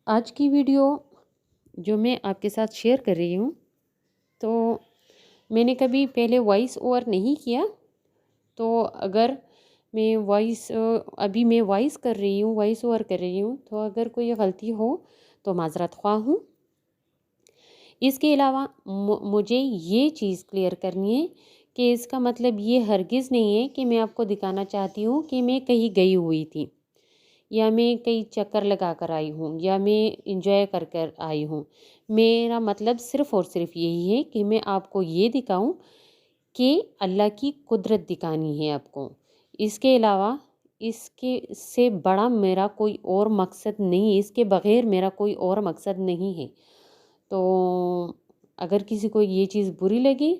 आज की वीडियो जो मैं आपके साथ शेयर कर रही हूँ, तो मैंने कभी पहले वॉइस ओवर नहीं किया। तो अगर मैं वॉइस कर रही हूँ, वॉइस ओवर कर रही हूँ, तो अगर कोई गलती हो तो माज़रत ख्वाह हूँ। इसके अलावा मुझे ये चीज़ क्लियर करनी है कि इसका मतलब ये हरगिज़ नहीं है कि मैं आपको दिखाना चाहती हूँ कि मैं कहीं गई हुई थी, या मैं कई चक्कर लगा कर आई हूँ, या मैं इंजॉय कर कर आई हूँ। मेरा मतलब सिर्फ़ और सिर्फ यही है कि मैं आपको ये दिखाऊं कि अल्लाह की कुदरत दिखानी है आपको। इसके अलावा इसके से बड़ा मेरा कोई और मकसद नहीं है, इसके बग़ैर मेरा कोई और मकसद नहीं है। तो अगर किसी को ये चीज़ बुरी लगी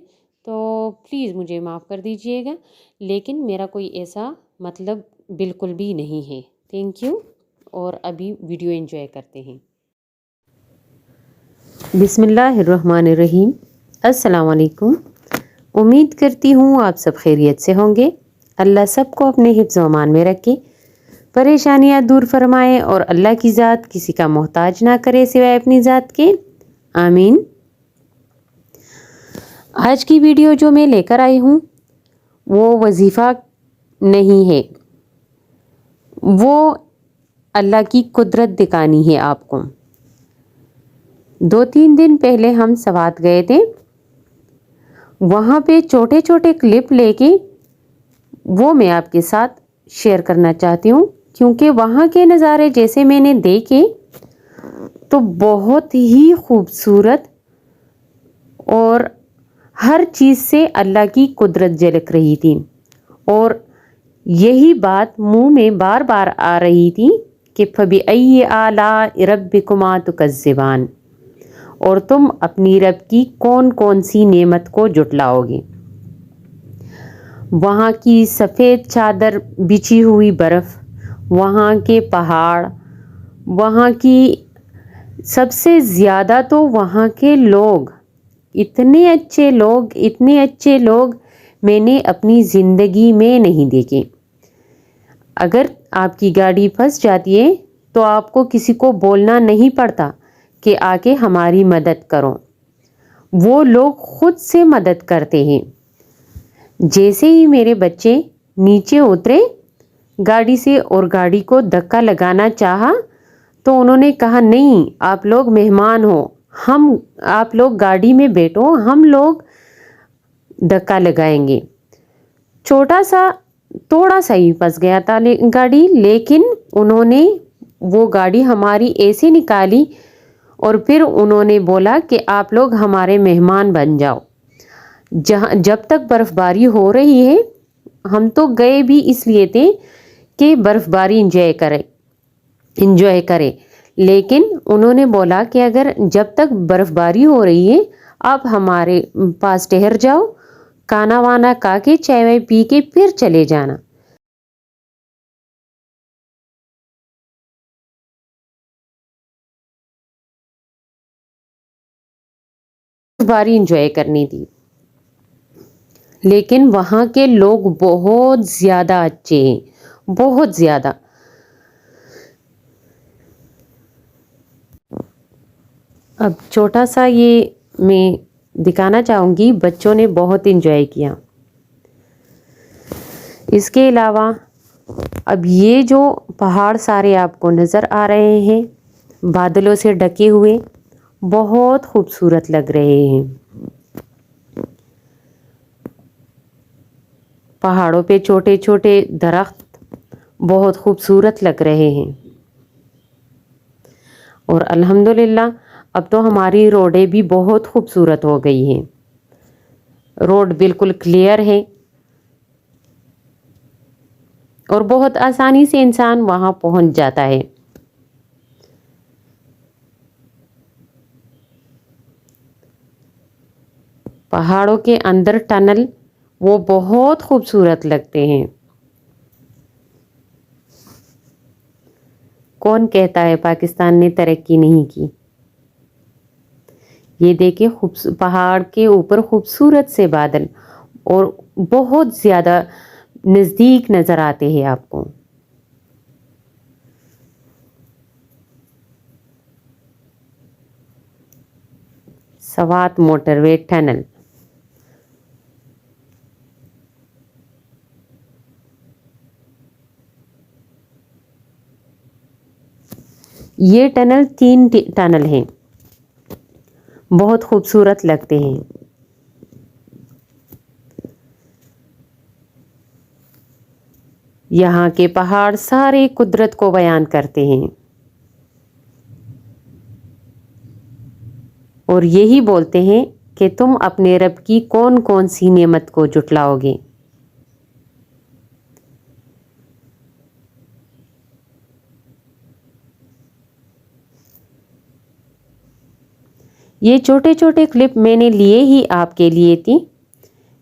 तो प्लीज़ मुझे माफ़ कर दीजिएगा, लेकिन मेरा कोई ऐसा मतलब बिल्कुल भी नहीं है। Thank you. और अभी वीडियो एंजॉय करते हैं। बिस्मिल्लाहिर्रहमानिर्रहीम। अस्सलाम वालेकुम। उम्मीद करती हूँ आप सब खैरियत से होंगे। अल्लाह सबको अपने हिफ्ज़ व अमान में रखे, परेशानियाँ दूर फरमाए और अल्लाह की ज़ात किसी का मोहताज ना करे सिवाय अपनी ज़ात के। आमीन। आज की वीडियो जो मैं लेकर आई हूँ वो वजीफ़ा नहीं है, वो अल्लाह की कुदरत दिखानी है आपको। 2-3 दिन पहले हम सवात गए थे, वहाँ पे छोटे छोटे क्लिप लेके वो मैं आपके साथ शेयर करना चाहती हूँ, क्योंकि वहाँ के नज़ारे जैसे मैंने देखे तो बहुत ही खूबसूरत और हर चीज़ से अल्लाह की कुदरत झलक रही थी। और यही बात मुंह में बार बार आ रही थी कि फबिअय्यि आलाइ रब्बिकुमा तुकज़्ज़िबान, और तुम अपनी रब की कौन कौन सी नेमत को जुटलाओगे। वहाँ की सफ़ेद चादर बिछी हुई बर्फ़, वहाँ के पहाड़, वहाँ की सबसे ज़्यादा तो वहाँ के लोग, इतने अच्छे लोग मैंने अपनी ज़िंदगी में नहीं देखे। अगर आपकी गाड़ी फंस जाती है तो आपको किसी को बोलना नहीं पड़ता कि आके हमारी मदद करो, वो लोग खुद से मदद करते हैं। जैसे ही मेरे बच्चे नीचे उतरे गाड़ी से और गाड़ी को धक्का लगाना चाहा, तो उन्होंने कहा नहीं, आप लोग मेहमान हो, आप लोग गाड़ी में बैठो, हम लोग धक्का लगाएंगे। थोड़ा सा ही फंस गया था गाड़ी, लेकिन उन्होंने वो गाड़ी हमारी ऐसे निकाली और फिर उन्होंने बोला कि आप लोग हमारे मेहमान बन जाओ। जब तक बर्फ़बारी हो रही है, हम तो गए भी इसलिए थे कि बर्फ़बारी इंजॉय करें, लेकिन उन्होंने बोला कि अगर जब तक बर्फ़बारी हो रही है आप हमारे पास ठहर जाओ, खाना वाना खा के चाय वाय पी के फिर चले जाना। बर्फ़बारी इंजॉय करनी थी, लेकिन वहाँ के लोग बहुत ज़्यादा अच्छे हैं, बहुत ज़्यादा। अब छोटा सा ये मैं दिखाना चाहूँगी, बच्चों ने बहुत इंजॉय किया। इसके अलावा अब ये जो पहाड़ सारे आपको नज़र आ रहे हैं बादलों से ढके हुए, बहुत खूबसूरत लग रहे हैं। पहाड़ों पे छोटे छोटे दरख्त बहुत खूबसूरत लग रहे हैं। और अल्हम्दुलिल्लाह अब तो हमारी रोडें भी बहुत खूबसूरत हो गई हैं। रोड बिल्कुल क्लियर है और बहुत आसानी से इंसान वहाँ पहुँच जाता है। पहाड़ों के अंदर टनल वो बहुत खूबसूरत लगते हैं। कौन कहता है पाकिस्तान ने तरक्की नहीं की। ये देखिए पहाड़ के ऊपर खूबसूरत से बादल, और बहुत ज़्यादा नज़दीक नज़र आते हैं आपको। سوات موٹر وے ٹنل. یہ ٹنل 3 ٹنل ہیں، بہت خوبصورت لگتے ہیں. یہاں کے پہاڑ سارے قدرت کو بیان کرتے ہیں اور یہی بولتے ہیں کہ تم اپنے رب کی کون کون سی نعمت کو جھٹلاؤ گے. یہ چھوٹے چھوٹے کلپ میں نے لیے ہی آپ کے لیے تھی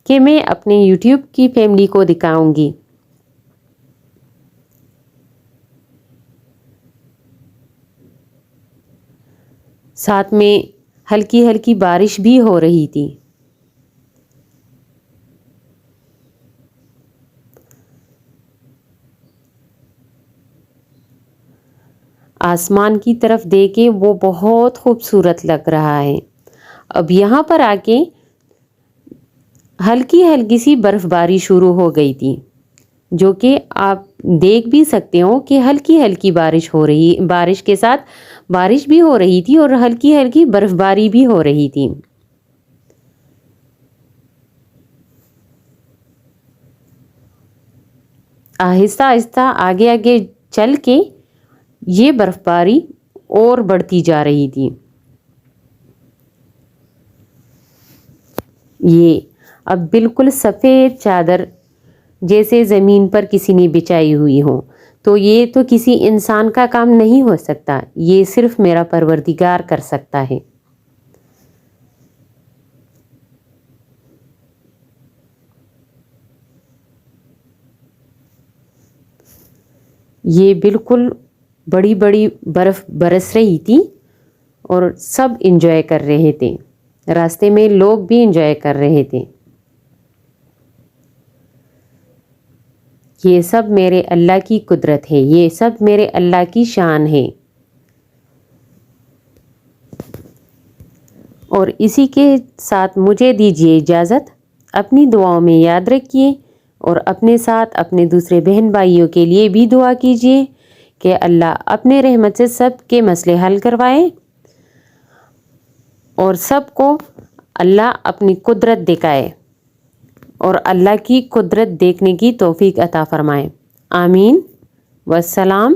کہ میں اپنے یوٹیوب کی فیملی کو دکھاؤں گی. ساتھ میں ہلکی ہلکی بارش بھی ہو رہی تھی. آسمان کی طرف دیکھے وہ بہت خوبصورت لگ رہا ہے. اب یہاں پر آ کے ہلکی ہلکی سی برف باری شروع ہو گئی تھی، جو کہ آپ دیکھ بھی سکتے ہو کہ ہلکی ہلکی بارش کے ساتھ بارش بھی ہو رہی تھی اور ہلکی ہلکی برف باری بھی ہو رہی تھی. آہستہ آہستہ آگے آگے چل کے یہ برف باری اور بڑھتی جا رہی تھی. یہ اب بالکل سفید چادر جیسے زمین پر کسی نے بچھائی ہوئی ہو. تو یہ تو کسی انسان کا کام نہیں ہو سکتا، یہ صرف میرا پروردگار کر سکتا ہے. یہ بالکل بڑی بڑی برف برس رہی تھی اور سب انجوائے کر رہے تھے. راستے میں لوگ بھی انجوائے کر رہے تھے. یہ سب میرے اللہ کی قدرت ہے، یہ سب میرے اللہ کی شان ہے. اور اسی کے ساتھ مجھے دیجیے اجازت. اپنی دعاؤں میں یاد رکھیے اور اپنے ساتھ اپنے دوسرے بہن بھائیوں کے لیے بھی دعا کیجیے کہ اللہ اپنے رحمت سے سب کے مسئلے حل کروائے اور سب کو اللہ اپنی قدرت دکھائے اور اللہ کی قدرت دیکھنے کی توفیق عطا فرمائے. آمین. والسلام.